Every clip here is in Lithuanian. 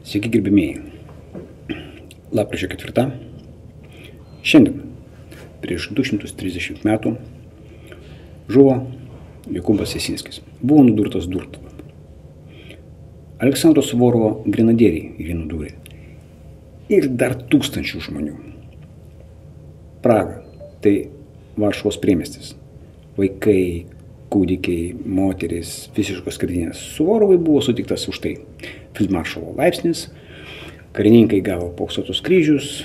Sveiki gerbimieji. Lapkričio 4. Šiandien, prieš 230 metų, žuvo Jokūbas Jasinskis. Buvo nudurtas durtu. Aleksandro Suvorovo grenadieriai jį nudūrė. Ir dar tūkstančių žmonių. Praga – tai Varšuvos priemiestis. Vaikai, kūdikiai, moterys, visiškos skardinės. Suvorovai buvo sutiktas už tai feldmaršalo laipsnis, karininkai gavo paauksuotus kryžius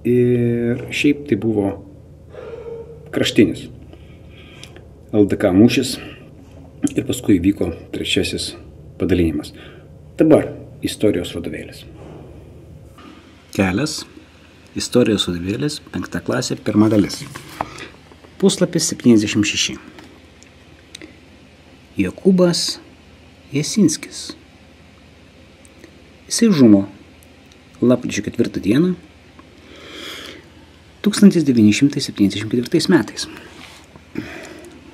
ir šiaip tai buvo kraštinis LDK mūšis ir paskui vyko trečiasis padalinimas. Dabar istorijos vadovėlis. Kelias. Istorijos vadovėlis, 5 klasė, 1 dalis. Puslapis 76. Jokūbas Jasinskis. Jisai žuvo lapkričio 4 dieną 1974 metais.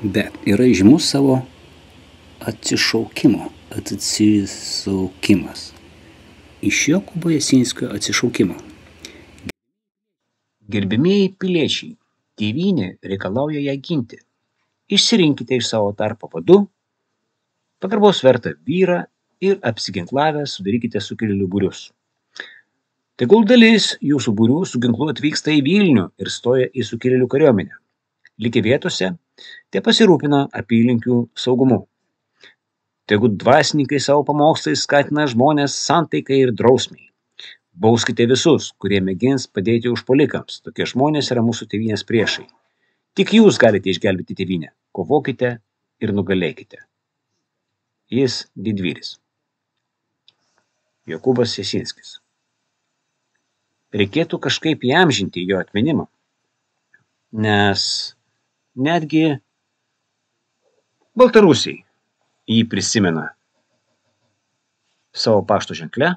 Bet yra žymus savo atsišaukimas. Iš Jokūbo Jasinskio atsišaukimo. Gerbimieji piliečiai, tėvynė reikalauja ją ginti. Išsirinkite iš savo tarpo vadu pagarbos vertą vyrą ir apsiginklavę sudarykite sukilėlių būrius. Tegul dalis jūsų būrių su ginklu atvyksta į Vilnių ir stoja į sukilėlių kariuomenę. Likę vietose, te pasirūpina apylinkių saugumu. Tegul dvasininkai savo pamokslais skatina žmonės santaikai ir drausmiai. Bauskite visus, kurie mėgins padėti užpuolikams. Tokie žmonės yra mūsų tėvynės priešai. Tik jūs galite išgelbėti tėvynę. Kovokite ir nugalėkite. Jis didvyris. Jokūbas Jasinskis. Reikėtų kažkaip įamžinti jo atminimą, nes netgi baltarusiai jį prisimena savo pašto ženkle.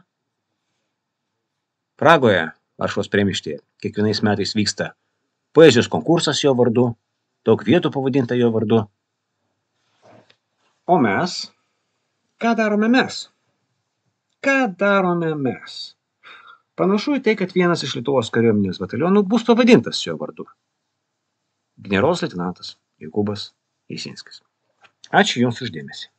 Pragoje, Varšuvos priemiestyje, kiekvienais metais vyksta poezijos konkursas jo vardu, daug vietų pavadinta jo vardu. O mes? Ką darome mes? Panašu į tai, kad vienas iš Lietuvos kariuomenės batalionų bus pavadintas jo vardu. Generolas leitenantas Jokūbas Jasinskis. Ačiū Jums už dėmesį.